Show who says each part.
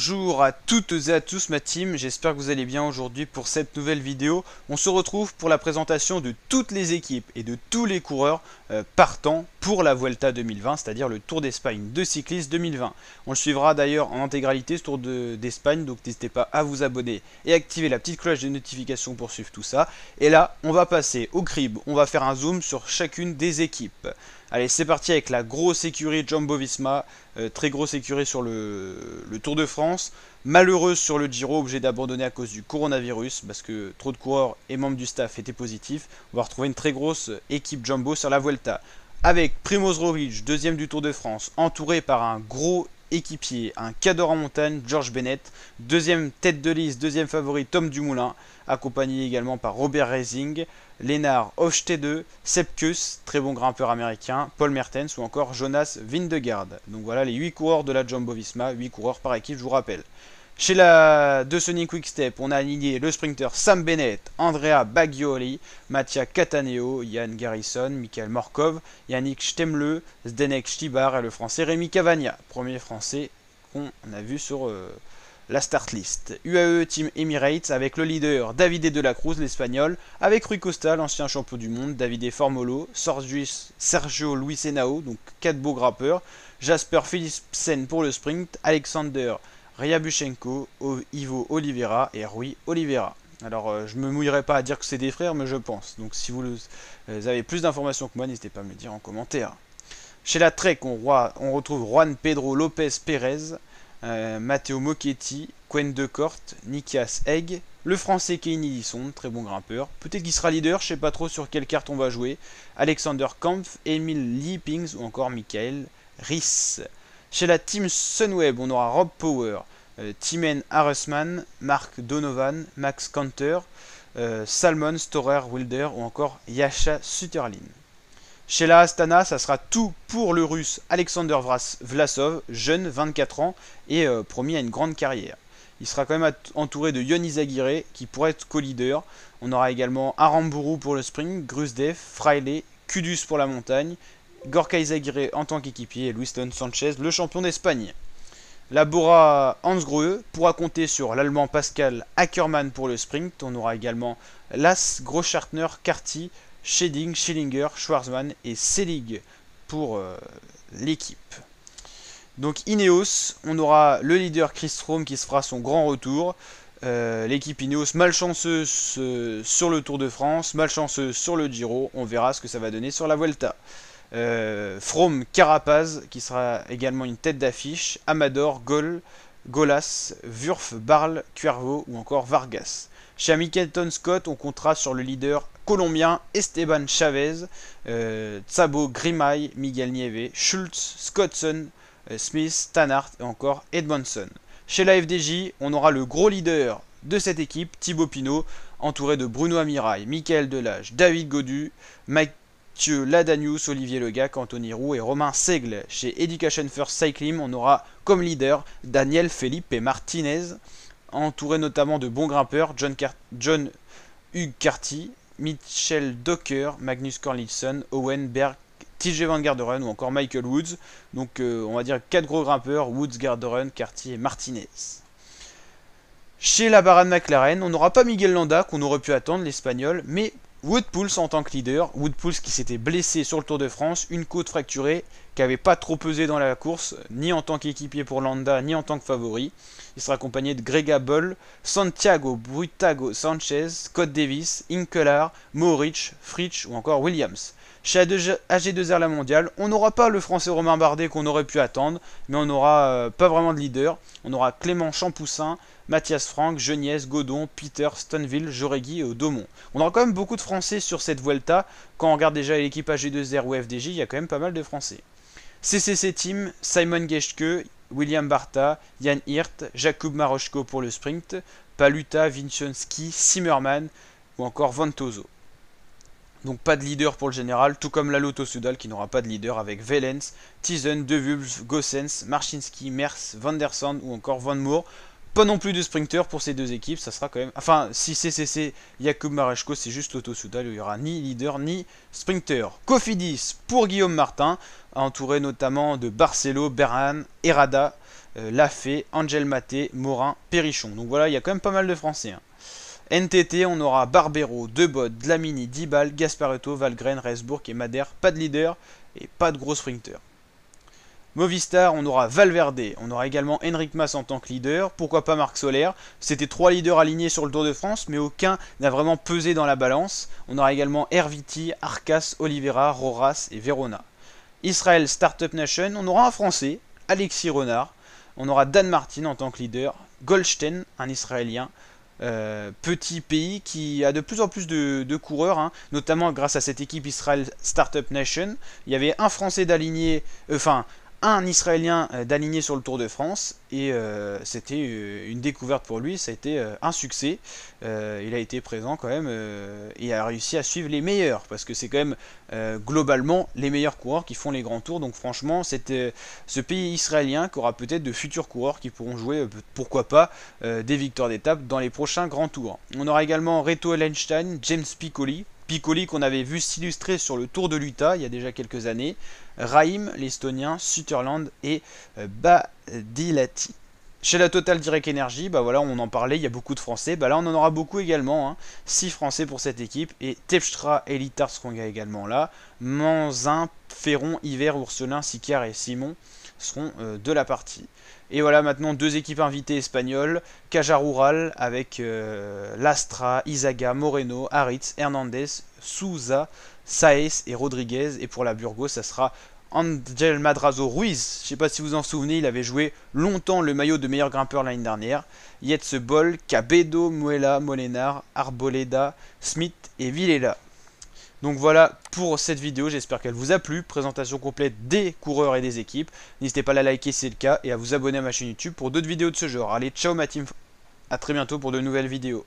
Speaker 1: Bonjour à toutes et à tous ma team, j'espère que vous allez bien aujourd'hui pour cette nouvelle vidéo. On se retrouve pour la présentation de toutes les équipes et de tous les coureurs partant pour la Vuelta 2020, c'est-à-dire le Tour d'Espagne de cyclistes 2020. On le suivra d'ailleurs en intégralité ce Tour d'Espagne, donc n'hésitez pas à vous abonner et activer la petite cloche de notification pour suivre tout ça. Et là, on va passer au crible, on va faire un zoom sur chacune des équipes. Allez, c'est parti avec la grosse écurie Jumbo-Visma, très grosse écurie sur le Tour de France, malheureuse sur le Giro, obligée d'abandonner à cause du coronavirus, parce que trop de coureurs et membres du staff étaient positifs. On va retrouver une très grosse équipe Jumbo sur la Vuelta, avec Primoz Roglic, deuxième du Tour de France, entouré par un gros équipier, un cadre en montagne, George Bennett, deuxième tête de liste, deuxième favori, Tom Dumoulin, accompagné également par Robert Reising, Lennart Hofstede, Sepp Kuss, très bon grimpeur américain, Paul Mertens ou encore Jonas Vingegaard. Donc voilà les 8 coureurs de la Jumbo-Visma, 8 coureurs par équipe, je vous rappelle. Chez la De Sony Quick-Step, on a aligné le sprinter Sam Bennett, Andrea Bagioli, Mattia Cataneo, Jan Garrison, Michael Morkov, Yannick Stemle, Zdenek Stibar et le français Rémi Cavagna, premier français qu'on a vu sur la start list. UAE Team Emirates avec le leader Davide de la Cruz, l'espagnol, avec Rui Costa, l'ancien champion du monde, Davide Formolo, Sergio Luis Henao, donc 4 beaux grappeurs, Jasper Philipsen pour le sprint, Alexander Ryabushenko, Ivo Oliveira et Rui Oliveira. Alors je me mouillerai pas à dire que c'est des frères, mais je pense. Donc si vous avez plus d'informations que moi, n'hésitez pas à me le dire en commentaire. Chez la Trek, on retrouve Juan Pedro Lopez Pérez, Matteo Mocchetti, Quen de Corte, Nikias Egg, le français Kenny Lisson, très bon grimpeur. Peut-être qu'il sera leader, je sais pas trop sur quelle carte on va jouer. Alexander Kampf, Emil Liepings ou encore Michael Ries. Chez la Team Sunweb, on aura Rob Power, Timen Harusman, Mark Donovan, Max Kanter, Salmon Storer Wilder ou encore Yasha Sutterlin. Chez la Astana, ça sera tout pour le russe Alexander Vlasov, jeune, 24 ans, et promis à une grande carrière. Il sera quand même entouré de Yon Izagirre, qui pourrait être co-leader. On aura également Aramburu pour le sprint, Grusdev, Fraile, Kudus pour la montagne, Gorka Izagirre en tant qu'équipier, et Luiston Sanchez, le champion d'Espagne. La Bora Hansgrohe pourra compter sur l'Allemand Pascal Ackermann pour le sprint. On aura également Las, Großschartner, Carty, Scheding, Schillinger, Schwarzmann et Selig pour l'équipe. Donc Ineos, on aura le leader Chris Froome qui se fera son grand retour. L'équipe Ineos malchanceuse sur le Tour de France, malchanceuse sur le Giro. On verra ce que ça va donner sur la Vuelta. Froome Carapaz qui sera également une tête d'affiche. Amador, Golas, Wurf, Barle, Cuervo ou encore Vargas. Chez Hamilton Scott, on comptera sur le leader colombien Esteban Chavez, Szabo Grimay, Miguel Nieve, Schultz, Scottson, Smith, Stannard et encore Edmondson. Chez la FDJ, on aura le gros leader de cette équipe, Thibaut Pinot, entouré de Bruno Amirail, Michael Delage, David Gaudu, Mathieu Ladanius, Olivier Legac, Anthony Roux et Romain Seigle. Chez Education First Cycling, on aura comme leader Daniel Felipe Martinez, entouré notamment de bons grimpeurs, John Hugh Carty, Michel Docker, Magnus Cornelissen, Owen Berg, TJ Van Garderen ou encore Michael Woods. Donc on va dire 4 gros grimpeurs, Woods, Garderen, Carty et Martinez. Chez la Barra de McLaren, on n'aura pas Miguel Landa qu'on aurait pu attendre, l'espagnol, mais Wout Poels en tant que leader. Wout Poels qui s'était blessé sur le Tour de France, une côte fracturée, qui n'avait pas trop pesé dans la course, ni en tant qu'équipier pour Landa, ni en tant que favori. Il sera accompagné de Grega Boll, Santiago Brutago Sanchez, Scott Davis, Inkelar, Mohoric, Fritsch ou encore Williams. Chez AG2R La Mondiale, on n'aura pas le français Romain Bardet qu'on aurait pu attendre, mais on n'aura pas vraiment de leader. On aura Clément Champoussin, Mathias Franck, Geniès, Godon, Peter, Stoneville, Joregui et Odomont. On aura quand même beaucoup de Français sur cette Vuelta. Quand on regarde déjà l'équipe AG2R ou FDJ, il y a quand même pas mal de Français. CCC Team, Simon Geschke, William Barta, Jan Hirt, Jakub Maroško pour le sprint, Paluta, Vincenski, Zimmermann ou encore Ventoso. Donc pas de leader pour le général, tout comme la Lotto Soudal qui n'aura pas de leader avec Velens, Tizen, De Wulf, Gossens, Marchinski, Mers, Van der Sande ou encore Van Moor. Pas non plus de sprinter pour ces deux équipes, ça sera quand même... Enfin, si CCC Jakub Maroško, c'est juste Lotto Soudal, il n'y aura ni leader ni sprinter. Cofidis pour Guillaume Martin, entouré notamment de Barcelo, Berhan, Herrada, Lafay, Angel Maté, Morin, Perrichon. Donc voilà, il y a quand même pas mal de Français. Hein. NTT, on aura Barbero, Debod, Dlamini, Dibal, Gasparetto, Valgren, Resbourg et Madère. Pas de leader et pas de gros sprinter. Movistar, on aura Valverde, on aura également Enric Mas en tant que leader, pourquoi pas Marc Soler. C'était 3 leaders alignés sur le Tour de France, mais aucun n'a vraiment pesé dans la balance. On aura également Erviti, Arcas, Oliveira, Roras et Verona. Israël Startup Nation, on aura un Français, Alexis Renard. On aura Dan Martin en tant que leader, Goldstein, un Israélien. Petit pays qui a de plus en plus de coureurs, hein, notamment grâce à cette équipe Israël Startup Nation. Il y avait un Français d'aligné, un Israélien d'aligné sur le Tour de France, et c'était une découverte pour lui, ça a été un succès. Il a été présent quand même et a réussi à suivre les meilleurs, parce que c'est quand même globalement les meilleurs coureurs qui font les grands tours. Donc franchement, c'est ce pays israélien qui aura peut-être de futurs coureurs qui pourront jouer, pourquoi pas, des victoires d'étape dans les prochains grands tours. On aura également Reto Ellenstein, James Piccoli qu'on avait vu s'illustrer sur le Tour de l'Utah il y a déjà quelques années, Raïm, l'Estonien, Sutherland et Badilati. Chez la Total Direct Energy, bah voilà, on en parlait, il y a beaucoup de Français, bah là on en aura beaucoup également, hein. 6 Français pour cette équipe, et Tepstra, Elitar Stronga également là, Manzin, Ferron, Hiver, Urselin, Sicard et Simon seront de la partie. Et voilà maintenant 2 équipes invitées espagnoles, Caja Rural avec Lastra, Izaga, Moreno, Aritz, Hernandez, Souza, Saez et Rodriguez. Et pour la Burgos, ça sera Angel Madrazo Ruiz. Je ne sais pas si vous en souvenez, il avait joué longtemps le maillot de meilleur grimpeur l'année dernière. Yetze Bol, Cabedo, Muela, Molenar, Arboleda, Smith et Villela. Donc voilà pour cette vidéo, j'espère qu'elle vous a plu. Présentation complète des coureurs et des équipes. N'hésitez pas à la liker si c'est le cas et à vous abonner à ma chaîne YouTube pour d'autres vidéos de ce genre. Allez, ciao ma team, à très bientôt pour de nouvelles vidéos.